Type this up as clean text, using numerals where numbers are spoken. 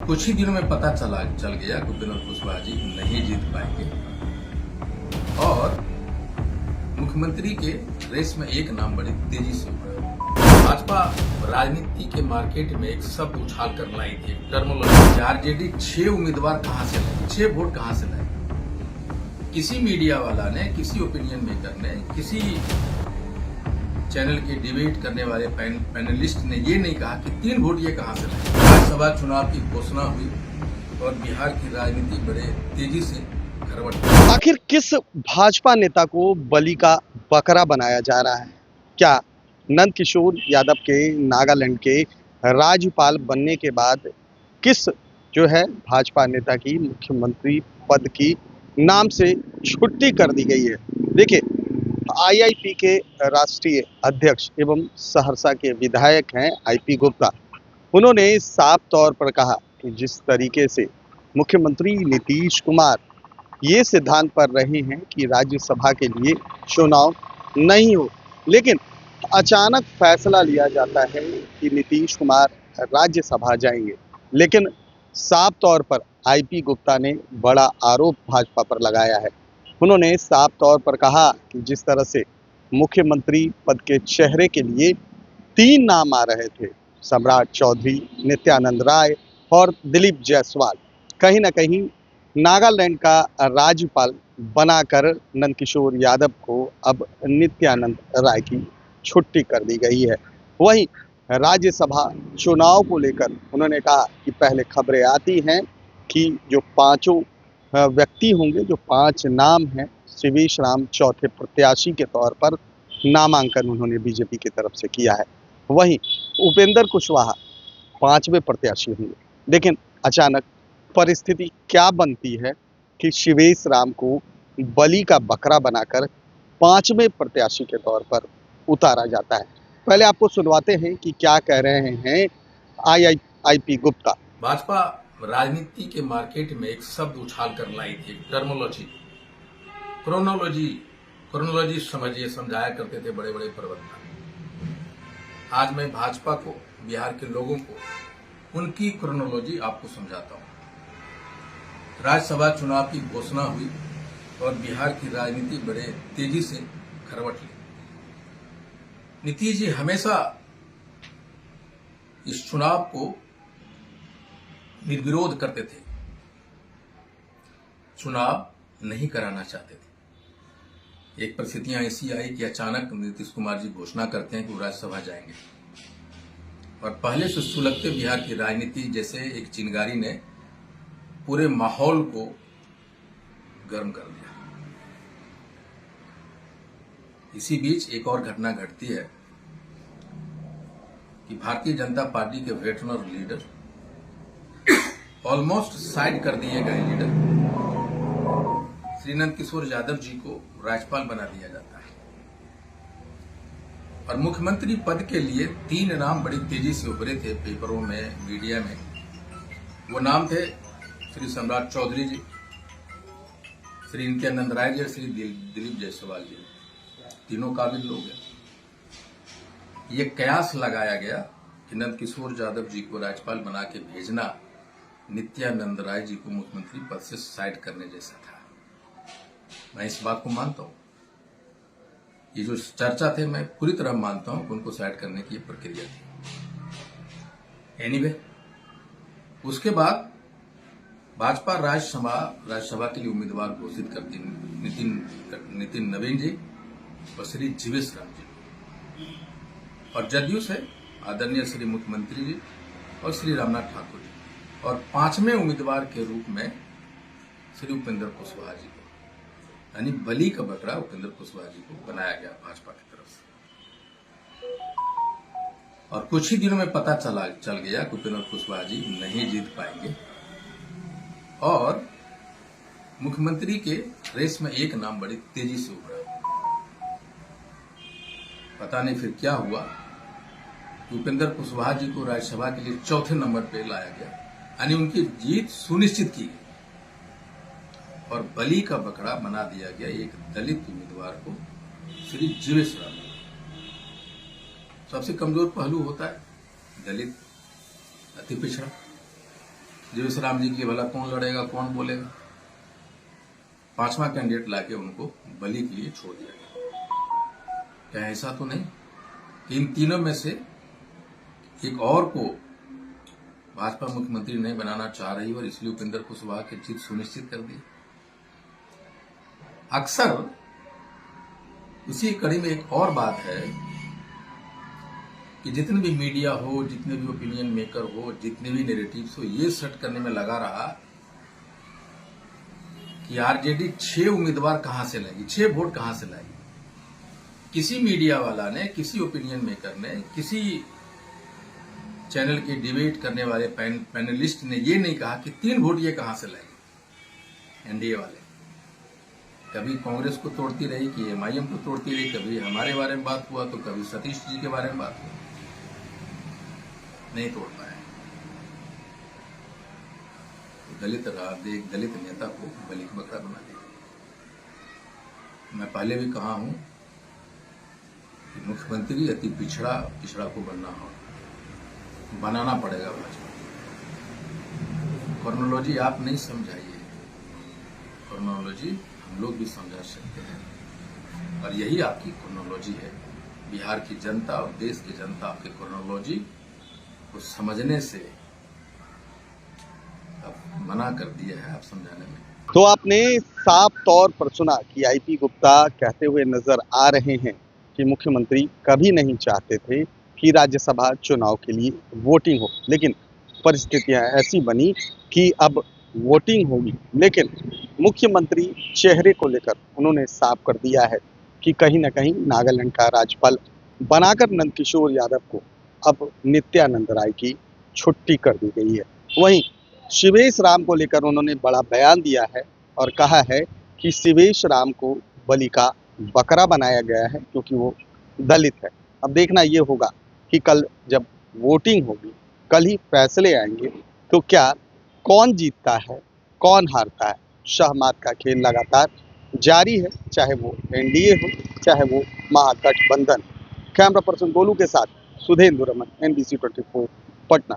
कुछ ही दिनों में पता चल गया कि उपेंद्र कुशवाहा जी नहीं जीत पाएंगे और मुख्यमंत्री के रेस में एक नाम बड़ी तेजी से उभरा। भाजपा राजनीति के मार्केट में एक शब्द उछाल कर लाई थी, टर्मोलॉजी। आरजेडी 6 उम्मीदवार कहां से लाए, 6 वोट कहां से लाए? किसी मीडिया वाला ने, किसी ओपिनियन मेकर ने, किसी चैनल के डिबेट करने वाले पैनलिस्ट ने ये नहीं कहा कि 3 वोट ये कहां से लाए। राज्यसभा चुनाव की घोषणा हुई और बिहार की राजनीति बड़े तेजी से करवट। आखिर किस भाजपा नेता को बलि का बकरा बनाया जा रहा है? क्या नंद किशोर यादव के नागालैंड के राज्यपाल बनने के बाद किस जो है भाजपा नेता की मुख्यमंत्री पद की नाम से छुट्टी कर दी गई है? देखिए, आईआईपी के राष्ट्रीय अध्यक्ष एवं सहरसा के विधायक हैं आईपी गुप्ता। उन्होंने साफ तौर पर कहा कि जिस तरीके से मुख्यमंत्री नीतीश कुमार ये सिद्धांत पर रहे हैं कि राज्यसभा के लिए चुनाव नहीं हो, लेकिन अचानक फैसला लिया जाता है कि नीतीश कुमार राज्यसभा जाएंगे। लेकिन साफ तौर पर आईपी गुप्ता ने बड़ा आरोप भाजपा पर लगाया है। उन्होंने साफ तौर पर कहा कि जिस तरह से मुख्यमंत्री पद के चेहरे के लिए 3 नाम आ रहे थे, सम्राट चौधरी, नित्यानंद राय और दिलीप जायसवाल, कहीं ना कहीं नागालैंड का राज्यपाल बनाकर नंदकिशोर यादव को अब नित्यानंद राय की छुट्टी कर दी गई है। वहीं राज्यसभा चुनाव को लेकर उन्होंने कहा कि पहले खबरें आती हैं कि जो 5 व्यक्ति होंगे, जो 5 नाम हैं, शिवेश राम चौथे प्रत्याशी के तौर पर नामांकन उन्होंने बीजेपी की तरफ से किया है। वहीं उपेंद्र कुशवाहा 5वें प्रत्याशी होंगे। लेकिन अचानक परिस्थिति क्या बनती है कि शिवेश राम को बलि का बकरा बनाकर 5वें प्रत्याशी के तौर पर उतारा जाता है। पहले आपको सुनवाते हैं कि क्या कह रहे हैं आईपी गुप्ता। भाजपा राजनीति के मार्केट में एक शब्द उछाल कर लाई थी, टर्मोलॉजी। क्रोनोलॉजी समझिए, समझाया करते थे बड़े बड़े प्रवक्ता। आज मैं भाजपा को, बिहार के लोगों को उनकी क्रोनोलॉजी आपको समझाता हूं। राज्यसभा चुनाव की घोषणा हुई और बिहार की राजनीति बड़े तेजी से करवट ली। नीतीश जी हमेशा इस चुनाव को निर्विरोध करते थे, चुनाव नहीं कराना चाहते थे। एक परिस्थितियां ऐसी आई कि अचानक नीतीश कुमार जी घोषणा करते हैं कि वो राज्यसभा जाएंगे और पहले से सुलगते बिहार की राजनीति जैसे एक चिंगारी ने पूरे माहौल को गर्म कर दिया। इसी बीच एक और घटना घटती है कि भारतीय जनता पार्टी के वेटरनर लीडर, ऑलमोस्ट साइड कर दिए गए लीडर श्री नंद किशोर यादव जी को राज्यपाल बना दिया जाता है और मुख्यमंत्री पद के लिए 3 नाम बड़ी तेजी से उभरे थे पेपरों में, मीडिया में। वो नाम थे श्री सम्राट चौधरी जी, श्री नित्यानंद राय जी और श्री दिलीप जायसवाल जी। तीनों काबिल लोग हैं। ये कयास लगाया गया कि नंद किशोर यादव जी को राज्यपाल बना के भेजना नित्यानंद राय जी को मुख्यमंत्री पद से साइड करने जैसा था। मैं इस बात को मानता हूं। ये जो चर्चा थे, मैं पूरी तरह मानता हूं कि उनको साइड करने की प्रक्रिया थी। एनीवे, उसके बाद भाजपा राज्यसभा के लिए उम्मीदवार घोषित करती नितिन नवीन जी और श्री जीवेश राम जी, और जदयू से आदरणीय श्री मुख्यमंत्री जी और श्री रामनाथ ठाकुर जी, और 5वें उम्मीदवार के रूप में श्री उपेंद्र कुशवाहा जी को, यानी बलि का बकरा उपेंद्र कुशवाहा जी को बनाया गया भाजपा की तरफ से। और कुछ ही दिनों में पता चल गया कि उपेंद्र कुशवाहा जी नहीं जीत पाएंगे और मुख्यमंत्री के रेस में एक नाम बड़ी तेजी से उभरा। पता नहीं फिर क्या हुआ, उपेंद्र कुशवाहा जी को राज्यसभा के लिए 4थे नंबर पे लाया गया, यानी उनकी जीत सुनिश्चित की गई और बलि का बकरा बना दिया गया एक दलित उम्मीदवार को, श्री जीवेश राम। सबसे कमजोर पहलू होता है दलित, अति पिछड़ा। जीवेश राम जी की भला कौन लड़ेगा, कौन बोलेगा। पांचवा कैंडिडेट लाके उनको बलि के लिए छोड़ दिया गया। क्या ऐसा तो नहीं कि इन तीनों में से एक और को भाजपा मुख्यमंत्री नहीं बनाना चाह रही और इसलिए उपेंद्र कुशवाहा की जीत सुनिश्चित कर दी। अक्सर उसी कड़ी में एक और बात है कि जितने भी मीडिया हो, जितने भी ओपिनियन मेकर हो, जितने भी नैरेटिव्स हो, ये सेट करने में लगा रहा कि आरजेडी 6 उम्मीदवार कहां से लाएगी, 6 वोट कहां से लाएगी। किसी मीडिया वाला ने, किसी ओपिनियन मेकर ने, किसी चैनल के डिबेट करने वाले पैनलिस्ट ने ये नहीं कहा कि 3 वोट ये कहां से लाएगी एनडीए वाले। कभी कांग्रेस को तोड़ती रही कि एमआईएम को तोड़ती रही, कभी हमारे बारे में बात हुआ तो कभी सतीश जी के बारे में बात हुआ, नहीं तोड़ पाए। दलित नेता को बलि का बकरा बना दिया। मैं पहले भी कहा हूं कि मुख्यमंत्री अति पिछड़ा को बनाना पड़ेगा भाजपा। क्रोनोलॉजी आप नहीं समझाइए, क्रोनोलॉजी हम लोग भी समझा सकते हैं और यही आपकी क्रोनोलॉजी है। बिहार की जनता और देश की जनता आपकी क्रोनोलॉजी को समझने से अब मना कर दिया है आप समझाने में। तो आपने साफ तौर पर सुना कि आईपी गुप्ता कहते हुए नजर आ रहे हैं कि मुख्यमंत्री कभी नहीं चाहते थे कि राज्यसभा चुनाव के लिए वोटिंग हो, लेकिन परिस्थितियां ऐसी बनी कि अब वोटिंग होगी। लेकिन मुख्यमंत्री चेहरे को लेकर उन्होंने साफ कर दिया है कि कहीं ना कहीं नागालैंड का राज्यपाल बनाकर नंदकिशोर यादव को अब नित्यानंद राय की छुट्टी कर दी गई है। वहीं शिवेश राम को लेकर उन्होंने बड़ा बयान दिया है और कहा है कि शिवेश राम को बलि का बकरा बनाया गया है क्योंकि वो दलित है। अब देखना ये होगा कि कल जब वोटिंग होगी, कल ही फैसले आएंगे तो क्या कौन जीतता है, कौन हारता है। शहमात का खेल लगातार जारी है, चाहे वो एनडीए हो, चाहे वो महागठबंधन। कैमरा पर्सन गोलू के साथ सुधेंद्र रमन, NBC 24 पटना।